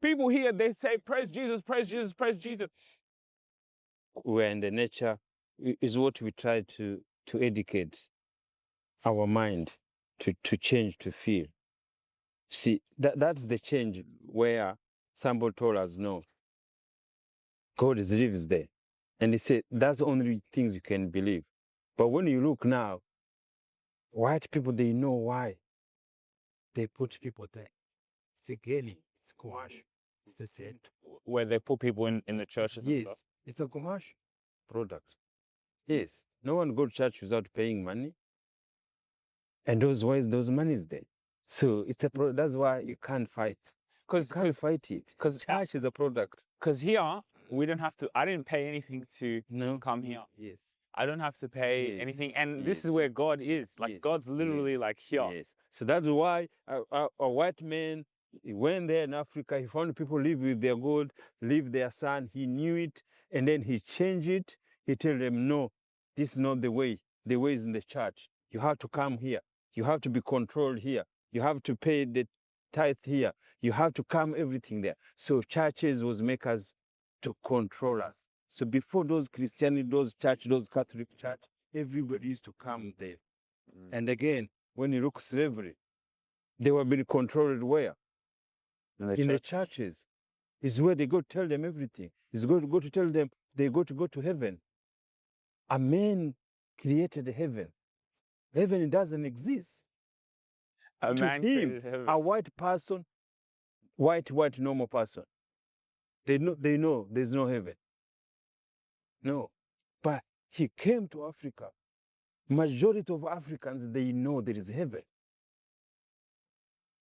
People here, they say, praise Jesus, praise Jesus, praise Jesus. We're in the nature, is what we try to educate our mind to change, to feel. See, that's the change where somebody told us, no, God lives there. And he said, that's the only things you can believe. But when you look now, white people, they know why they put people there. It's a gaining, it's commercial, it's a set. Where they put people in the churches and stuff? Yes, it's a commercial product. Yes, no one go to church without paying money. And those money is there. So it's a that's why you can't fight. You can't fight it. Because church is a product. Because here, we don't have to, I didn't pay anything to come here. Yes. I don't have to pay anything. And this is Yes. where God is. Like, Yes. God's literally Yes. like here. Yes. So that's why a white man, he went there in Africa, he found people live with their God, live their son, he knew it, and then he changed it. He told them, no, this is not the way. The way is in the church. You have to come here. You have to be controlled here. You have to pay the tithe here. You have to come everything there. So churches was make us to control us. So before those Christianity, those church, those Catholic church, everybody used to come there. And again, when you look slavery, they were being controlled where? In the churches. Is where they go to tell them everything. Is go to tell them they go to heaven. A man created heaven. Heaven doesn't exist. A To man him, created heaven. a white person, white normal person, they know there's no heaven. No. But he came to Africa. Majority of Africans, they know there is heaven.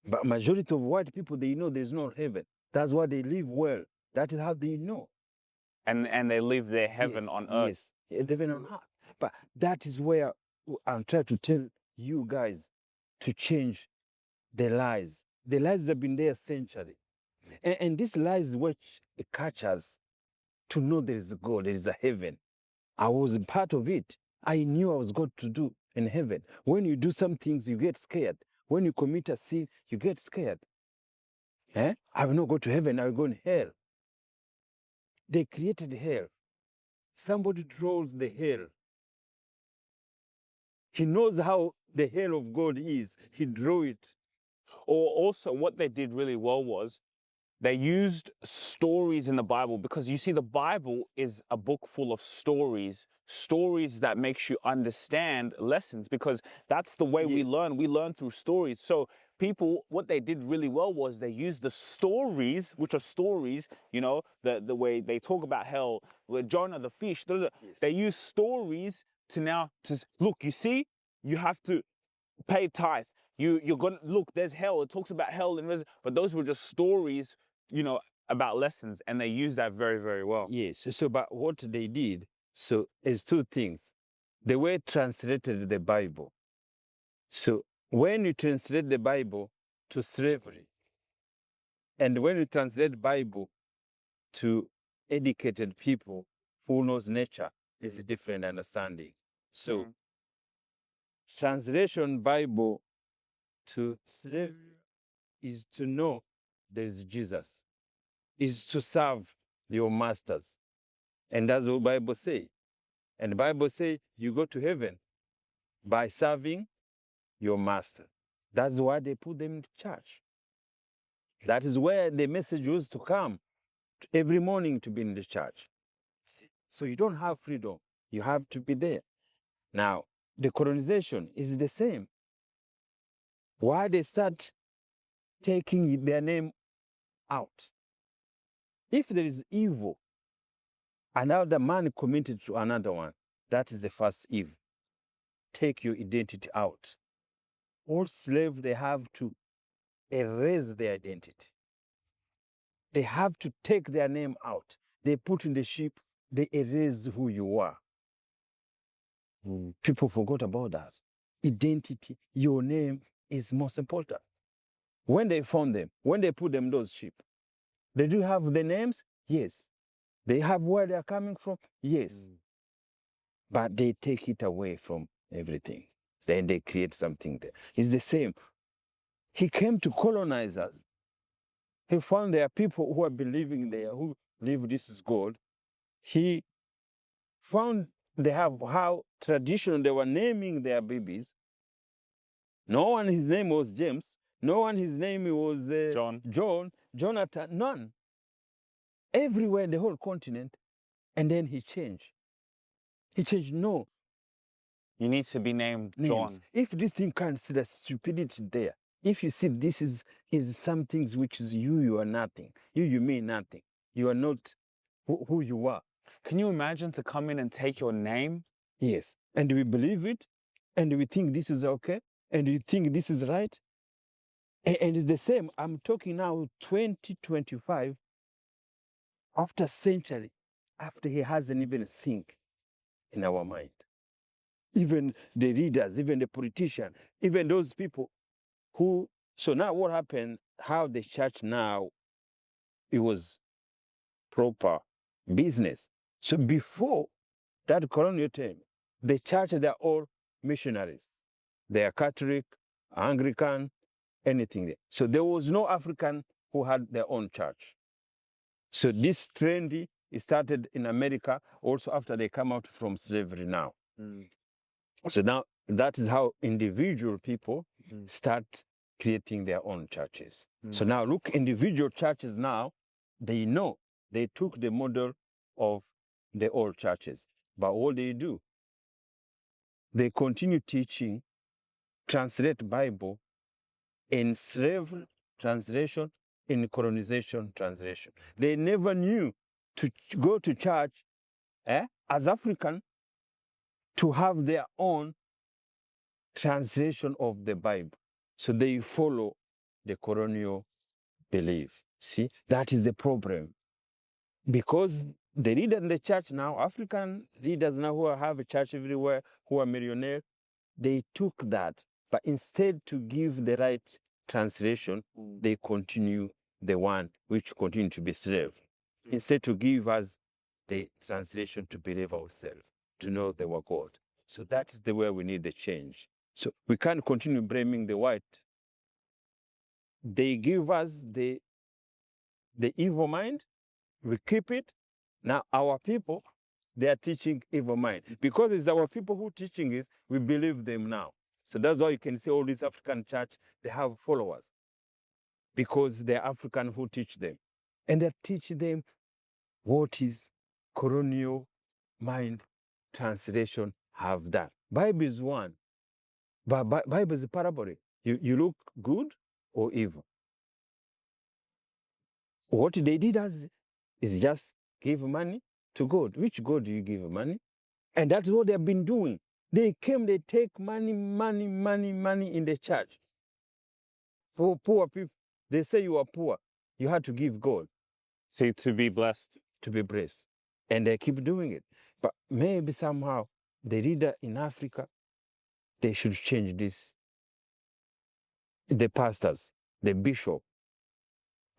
But majority of white people, they know there's no heaven. That's why they live well. That is how they know. And they live their heaven on earth. Yes, heaven on earth. But that is where I'm trying to tell you guys to change the lies. The lies have been there a century. And these lies which catch us to know there is a God, there is a heaven. I was part of it. I knew I was going to do in heaven. When you do some things, you get scared. When you commit a sin, you get scared. I will not go to heaven, I will go in hell. They created hell. Somebody draws the hell. He knows how the hell of God is. He drew it. Or also what they did really well was they used stories in the Bible, because you see the Bible is a book full of stories that makes you understand lessons, because that's the way we learn through stories. So people, what they did really well was they used the stories, which are stories, you know, the way they talk about hell, with Jonah the fish, they use stories to look, you see, you have to pay tithe. You're gonna look, there's hell. It talks about hell, but those were just stories, you know, about lessons, and they use that very, very well. Yes. So, but what they did, so is two things. The way translated the Bible. So when you translate the Bible to slavery, and when you translate Bible to educated people who knows nature, is a different understanding. So translation Bible to slavery is to know there is Jesus, is to serve your masters. And that's what the Bible says. And the Bible says you go to heaven by serving your master. That's why they put them in church. That is where the message used to come every morning, to be in the church. So you don't have freedom. You have to be there. Now, the colonization is the same. Why they start taking their name out? If there is evil, another man committed to another one, that is the first evil. Take your identity out. All slaves, they have to erase their identity. They have to take their name out. They put in the ship, they erase who you are. People forgot about that. Identity, your name is most important. When they found them, when they put them those sheep, they do have the names? Yes. They have where they are coming from? Yes. But they take it away from everything. Then they create something there. It's the same. He came to colonize us. He found there are people who have been living there, who believe this is God. He found they have how traditional they were naming their babies. No one his name was James. No one his name was John, Jonathan, none. Everywhere in the whole continent. And then he changed. He changed, no. You need to be named Names. John. If this thing can't see the stupidity there, if you see this is some things which is you are nothing. You mean nothing. You are not who you are. Can you imagine to come in and take your name? Yes. And we believe it, and we think this is okay, and we think this is right. And it's the same. I'm talking now 2025, after century, after he hasn't even sink in our mind. Even the leaders, even the politicians, even those people who, so now what happened, how the church now, it was proper business. So before that colonial time, the church, they're all missionaries. They are Catholic, Anglican, anything there. So there was no African who had their own church. So this trend started in America also after they come out from slavery now. So now that is how individual people start creating their own churches. So now look, individual churches now, they know they took the model of the old churches. But what they do, they continue teaching, translate Bible in slave translation, in colonization translation. They never knew to go to church as African to have their own translation of the Bible. So they follow the colonial belief. See, that is the problem. Because the leaders in the church now, African leaders now who have a church everywhere, who are millionaires, they took that. But instead to give the right translation, they continue the one which continue to be slave. Instead to give us the translation to believe ourselves, to know they were God. So that is the way we need the change. So we can't continue blaming the white. They give us the evil mind, we keep it. Now our people, they are teaching evil mind. Because it's our people who teaching it, we believe them now. So that's why you can see all these African church, they have followers. Because they're African who teach them. And they teach them what is colonial mind translation have done. Bible is one. But Bible is a parable. You look good or evil. What they did is just give money to God. Which God do you give money? And that's what they've been doing. They came, they take money in the church. For poor people, they say you are poor. You have to give God. So to be blessed. To be blessed. And they keep doing it. But maybe somehow the leader in Africa, they should change this. The pastors, the bishop.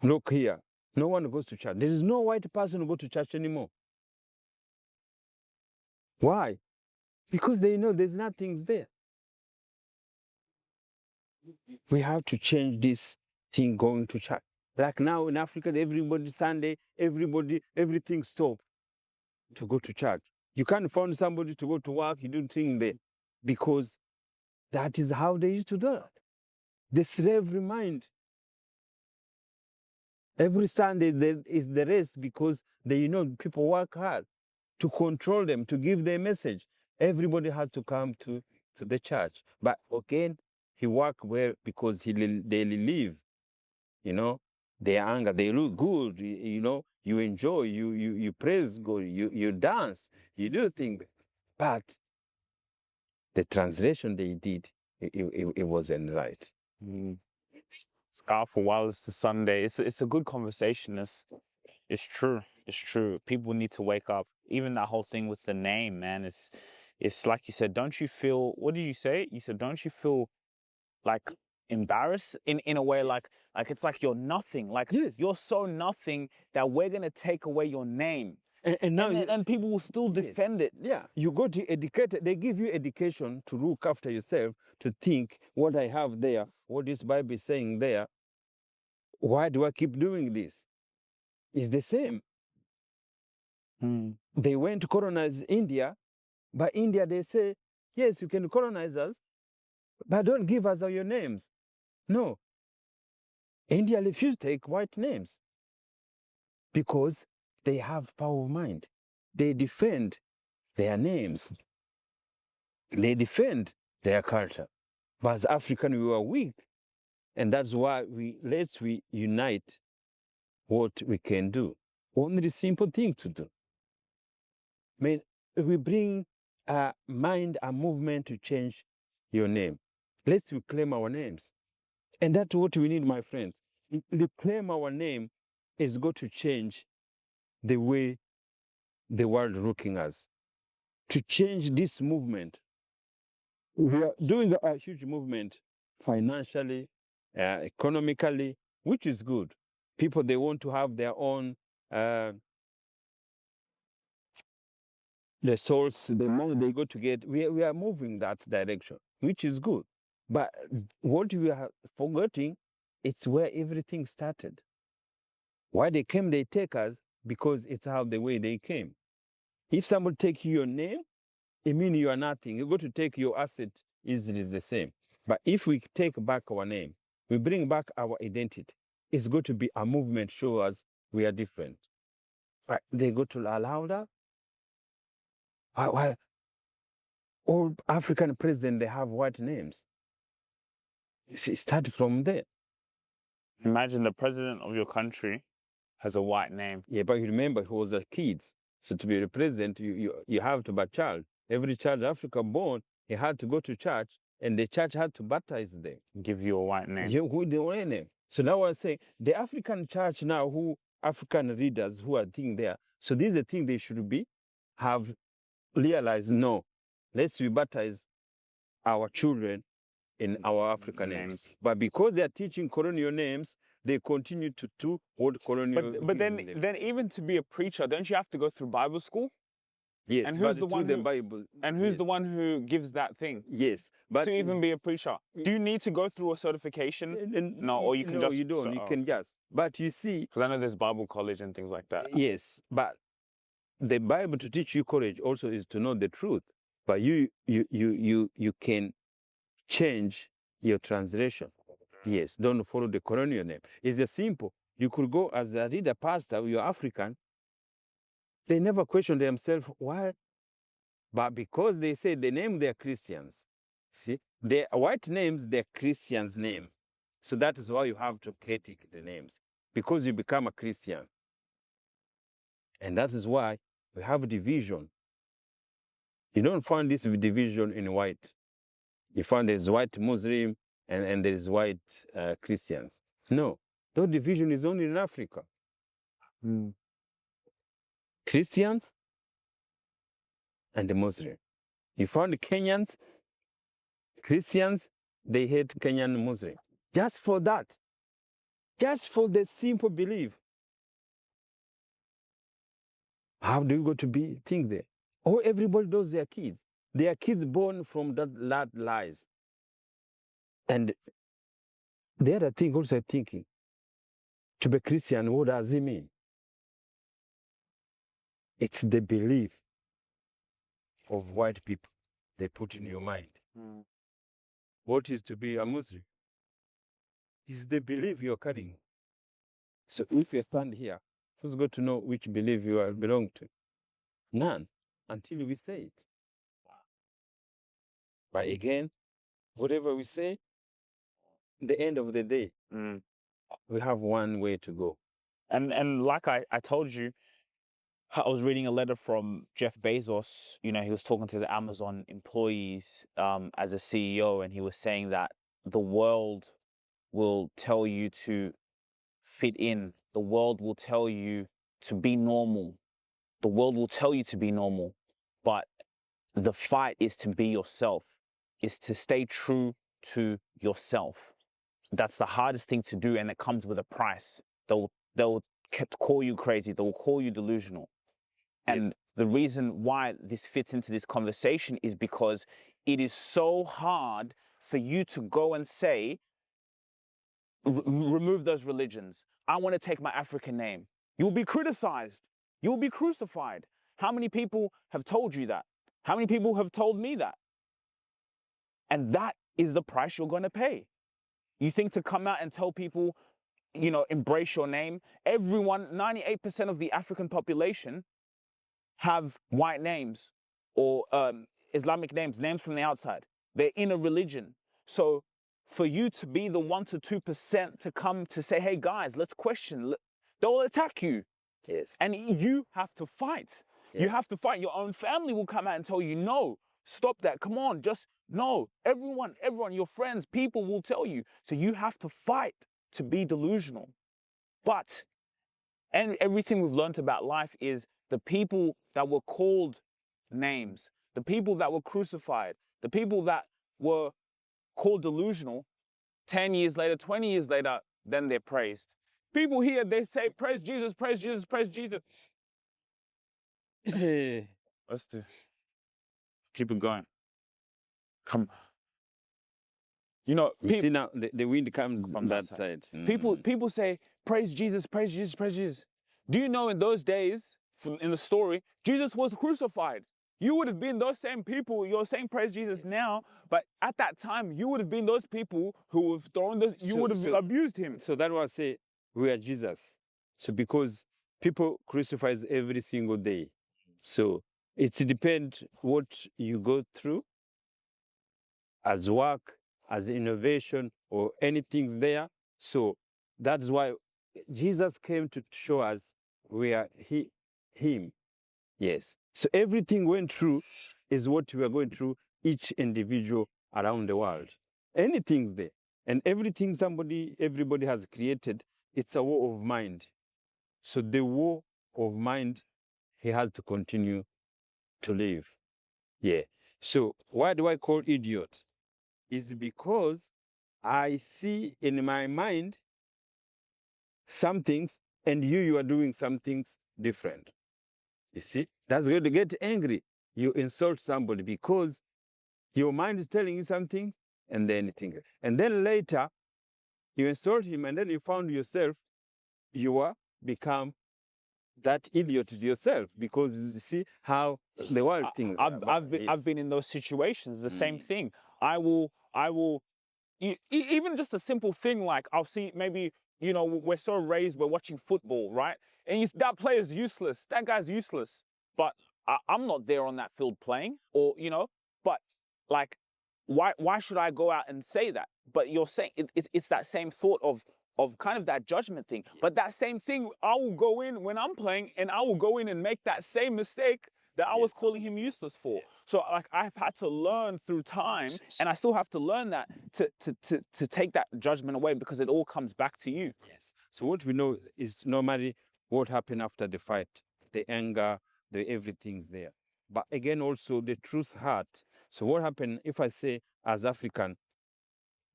Look here, no one goes to church. There is no white person who goes to church anymore. Why? Because they know there's nothing there. We have to change this thing going to church. Like now in Africa, everybody Sunday, everything stop to go to church. You can't find somebody to go to work, you do things there. Because that is how they used to do it. The slavery mind. Every Sunday there is the rest because they people work hard to control them, to give their message. Everybody had to come to the church. But again, he worked well because they live, their anger, they look good, you enjoy, you praise God, you dance, you do things. But the translation they did, it wasn't right. Scar for while it's the Sunday. It's a good conversation. It's true. It's true. People need to wake up. Even that whole thing with the name, man. It's like you said. Don't you feel? What did you say? You said, don't you feel like embarrassed in a way? Yes. Like it's like you're nothing. Like Yes. you're so nothing that we're gonna take away your name. And now and people will still defend it. Yeah, you go to educate. They give you education to look after yourself, to think what I have there, what this Bible is saying there. why do I keep doing this? It's the same. They went to colonize India, but India, they say, yes, you can colonize us, but don't give us your names. No. India refused to take white names because they have power of mind. They defend their names. They defend their culture. But as African, we were weak. And that's why we unite what we can do. Only simple things to do. I mean, we bring a mind, a movement to change your name. Let's reclaim our names. And that's what we need, my friends. Reclaim our name is going to change the way the world looking at us. To change this movement, we are doing a huge movement financially, economically, which is good. People, they want to have their own the source, the money they go to get. We are moving that direction, which is good. But what we are forgetting, it's where everything started. Why they came, they take us because it's how the way they came. If someone take your name, it means you are nothing. You go to take your asset easily is the same. But if we take back our name, we bring back our identity, it's going to be a movement show us we are different. But they go to allow that. Why all African presidents, they have white names. You see, start from there. Imagine the president of your country has a white name. Yeah, but you remember he was a kid. So to be the president, you have to be a child. Every child in Africa born, he had to go to church, and the church had to baptize them. Give you a white name. Yeah, who the white name. So now I'm saying the African church now, who African leaders who are thinking there. So this is the thing they should have realized. No, let's baptize our children in our African names. But because they are teaching colonial names, they continue to do what colonial. But then even to be a preacher, don't you have to go through Bible school? Yes, and who's the one the Bible? And who's the one who gives that thing? Yes, but to even be a preacher, do you need to go through a certification? No, or you can just. No, you don't. You can just. But you see, because I know there's Bible college and things like that. Yes, but the Bible to teach you courage also is to know the truth. But you can change your translation. Yes, don't follow the colonial name. It's a simple. You could go as a leader, pastor, you're African. They never question themselves why. But because they say the name, they're Christians. See, the white names, they're Christians' name. So that is why you have to critique the names, because you become a Christian. And that is why we have a division. You don't find this division in white. You find there's white Muslim and there's white Christians. No, that division is only in Africa. Christians and the Muslim. You find Kenyans, Christians, they hate Kenyan Muslim. Just for that. Just for the simple belief. How do you go to think there? Oh, everybody knows their kids. They are kids born from that lies. And the other thing also thinking, to be Christian, what does it mean? It's the belief of white people they put in your mind. What is to be a Muslim? Is the belief you're carrying. So if you stand here, who's got to know which belief you belong to? None, until we say it. But again, whatever we say, the end of the day, we have one way to go. And like I told you, I was reading a letter from Jeff Bezos. You know, he was talking to the Amazon employees as a CEO, and he was saying that the world will tell you to fit in. The world will tell you to be normal. The world will tell you to be normal. But the fight is to be yourself, is to stay true to yourself. That's the hardest thing to do, and it comes with a price. They'll call you crazy. They'll call you delusional. And the reason why this fits into this conversation is because it is so hard for you to go and say, remove those religions. I want to take my African name. You'll be criticized. You'll be crucified. How many people have told you that? How many people have told me that? And that is the price you're going to pay. You think to come out and tell people, you know, embrace your name? Everyone, 98% of the African population have white names or Islamic names, names from the outside. They're in a religion. So for you to be the 1 to 2% to come to say, hey guys, let's question, they'll attack you. Yes. And you have to fight. Yeah. You have to fight. Your own family will come out and tell you, no, stop that. Come on, just no. Everyone, your friends, people will tell you. So you have to fight to be delusional. But, and everything we've learned about life is the people that were called names, the people that were crucified, the people that were called delusional, 10 years later, 20 years later, then they're praised. People here, they say, praise Jesus, praise Jesus, praise Jesus. Let's keep it going. Come. You know, you see now, the wind comes from that side. People say, praise Jesus, praise Jesus, praise Jesus. Do you know in those days, in the story, Jesus was crucified. You would have been those same people, you're saying praise Jesus now, but at that time, you would have been those people who have thrown this, you would have abused him. So that was say, we are Jesus. So because people crucify every single day. So it depends what you go through as work, as innovation, or anything's there. So that's why Jesus came to show us we are him. Yes. So everything went through is what we are going through, each individual around the world. Anything's there. And everything everybody has created, it's a war of mind. So the war of mind, he has to continue to live. Yeah. So why do I call idiot? Is because I see in my mind some things and you are doing some things different. You see, that's going to get angry. You insult somebody because your mind is telling you something and then anything. And then later, you insult him and then you found yourself, you are become that idiot yourself because you see how the world thinks. I've been in those situations, the same thing. I will, even just a simple thing like I'll see maybe, you know, we're so raised, we're watching football, right? And that player's useless, that guy's useless, but I'm not there on that field playing, or, you know, but like, why should I go out and say that? But you're saying it's that same thought of kind of that judgment thing. Yes. But that same thing, I will go in when I'm playing and I will go in and make that same mistake that I was calling him useless for. Yes. So like I've had to learn through time, and I still have to learn that to take that judgment away, because it all comes back to you. Yes. So what we know is normally what happened after the fight, the anger, the everything's there. But again, also the truth hurt. So what happened if I say as African,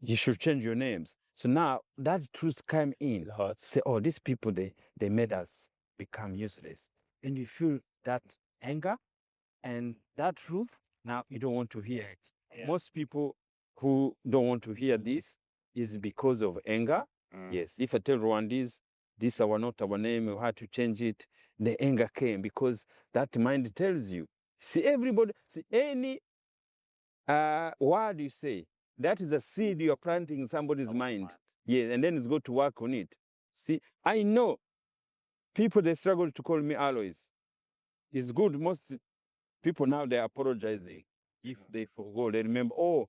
you should change your names. So now that truth came in. Say, oh, these people, they made us become useless. And you feel that anger and that truth, now you don't want to hear it. Yeah. Most people who don't want to hear this is because of anger. Yes, if I tell Rwandese, this is not our name, we had to change it, the anger came because that mind tells you. See, everybody, see, any word you say, that is a seed you are planting in somebody's mind. Yeah, and then it's going to work on it. See, I know people, they struggle to call me Alois. It's good, most people now, they're apologizing. If they forgot, they remember, oh,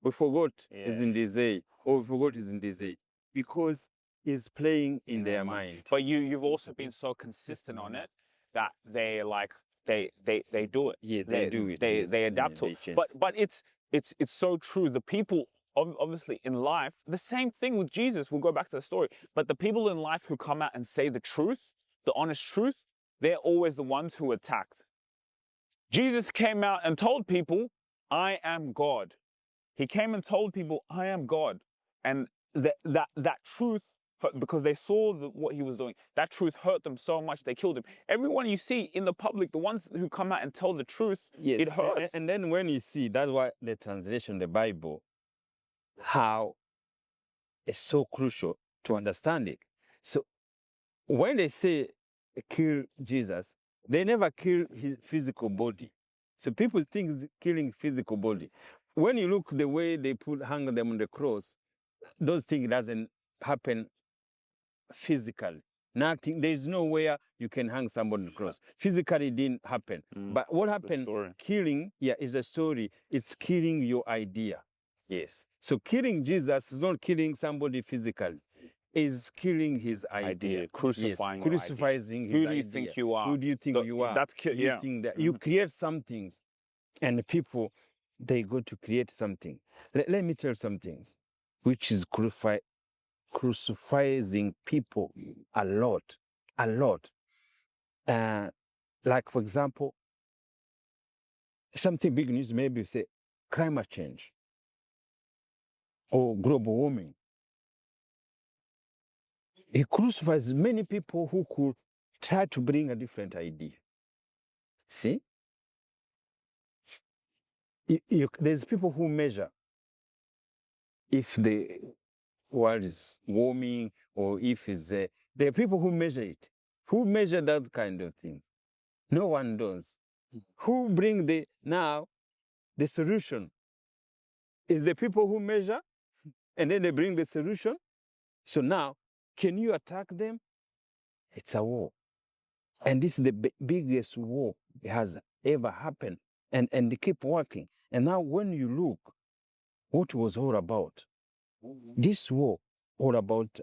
we forgot is in this day. Oh, we forgot is in this day. Because it's playing in their mind. But you've also been so consistent on it that they like, they do it. Yeah, they do it. They adapt to it. But it's so true. The people, obviously in life, the same thing with Jesus, we'll go back to the story, but the people in life who come out and say the truth, the honest truth, they're always the ones who are attacked. Jesus came out and told people, I am God. He came and told people, I am God. And that truth, because they saw what he was doing, that truth hurt them so much they killed him. Everyone you see in the public, the ones who come out and tell the truth, yes, it hurts. And then when you see, that's why the translation, the Bible, how is so crucial to understand it. So when they say kill Jesus, they never kill his physical body. So people think it's killing physical body. When you look the way they hang them on the cross, those things doesn't happen physically. Nothing. There is nowhere you can hang somebody on the cross. Physically, it didn't happen. But what happened? Killing, is a story. It's killing your idea. Yes. So killing Jesus is not killing somebody physically. Is killing his idea. Crucifying, yes. Crucifying his idea. Who do you think you are? Who do you think you are? You think that you create some things, and people, they go to create something. Let me tell some things, which is crucifying people a lot. Like, for example, something big news, maybe say climate change or global warming. It crucifies many people who could try to bring a different idea. See? There's people who measure if the world is warming or if it's there are people who measure it. Who measure that kind of things? No one does. Who bring the solution? Is the people who measure and then they bring the solution. So now, can you attack them? It's a war. And this is the biggest war that has ever happened. And they keep working. And now when you look, what was all about? This war, all about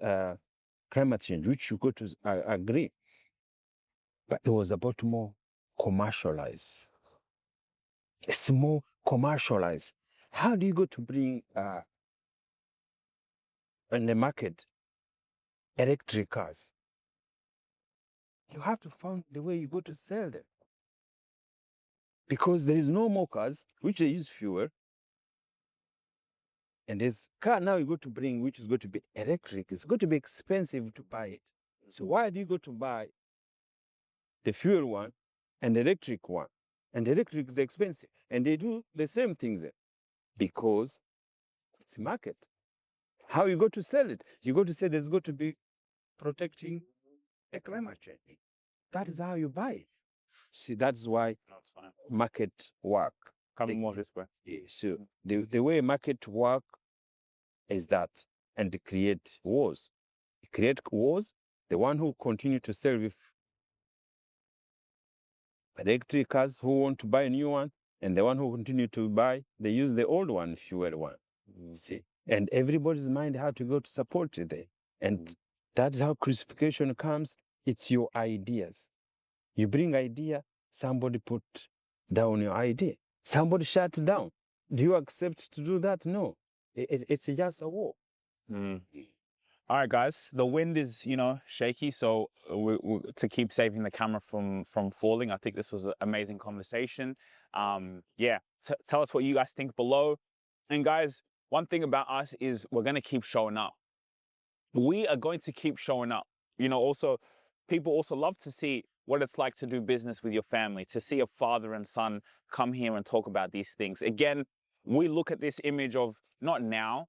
climate change, which you got to agree. But it was about more commercialized. It's more commercialized. How do you go to bring in the market electric cars? You have to find the way you go to sell them. Because there is no more cars, which they use fuel. And there's car now you go to bring, which is going to be electric. It's going to be expensive to buy it. So why do you go to buy the fuel one and the electric one? And the electric is expensive. And they do the same things there. Because it's market. How you go to sell it? You go to say there's going to be protecting the climate change. That is how you buy it. See, that's why market work. Coming more this way. So the way market work is that, and they create wars. They create wars. The one who continue to sell with electric cars who want to buy a new one, and the one who continue to buy, they use the old one, fuel one. See, and everybody's mind how to go to support it there. And that's how crucifixion comes. It's your ideas. You bring idea, somebody put down your idea. Somebody shut down. Do you accept to do that? No. It's just a war. All right, guys. The wind is, shaky, so to keep saving the camera from falling, I think this was an amazing conversation. Tell us what you guys think below. And guys, one thing about us is we're going to keep showing up. We are going to keep showing up. Also, people also love to see what it's like to do business with your family, to see a father and son come here and talk about these things. Again, we look at this image of not now,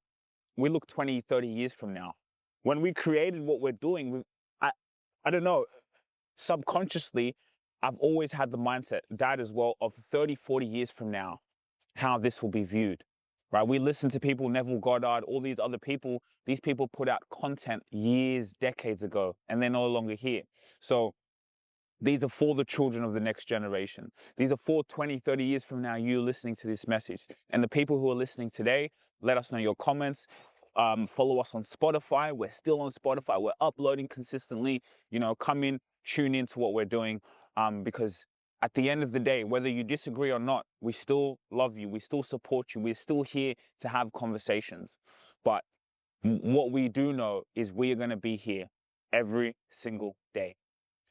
we look 20, 30 years from now. When we created what we're doing, I don't know, subconsciously, I've always had the mindset, Dad as well, of 30, 40 years from now, how this will be viewed, right? We listen to people, Neville Goddard, all these other people. These people put out content years, decades ago, and they're no longer here. So these are for the children of the next generation. These are for 20, 30 years from now, you listening to this message. And the people who are listening today, let us know your comments. Follow us on Spotify. We're still on Spotify. We're uploading consistently. Come in, tune in to what we're doing. Because at the end of the day, whether you disagree or not, we still love you. We still support you. We're still here to have conversations. But what we do know is we are going to be here every single day.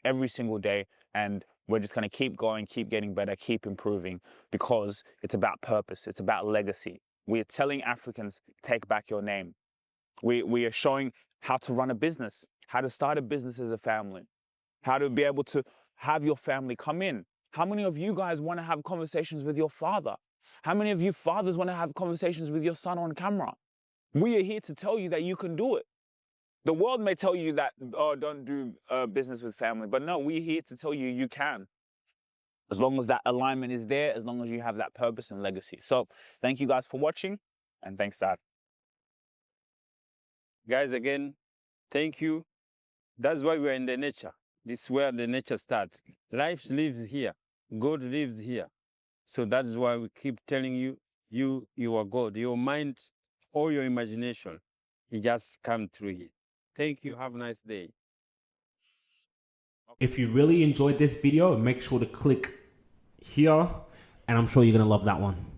Every single day, and we're just going to keep going, keep getting better, keep improving, because it's about purpose, it's about legacy. We are telling Africans, take back your name. We are showing how to run a business, how to start a business as a family, how to be able to have your family come in. How many of you guys want to have conversations with your father? How many of you fathers want to have conversations with your son on camera? We are here to tell you that you can do it. The world may tell you that, oh, don't do business with family, but no, we're here to tell you you can. As long as that alignment is there, as long as you have that purpose and legacy. So thank you guys for watching, and thanks, Dad. Guys, again, thank you. That's why we're in the nature. This is where the nature starts. Life lives here. God lives here. So that's why we keep telling you, you are God. Your mind or your imagination, it just come through here. Thank you. Have a nice day. If you really enjoyed this video, make sure to click here, and I'm sure you're going to love that one.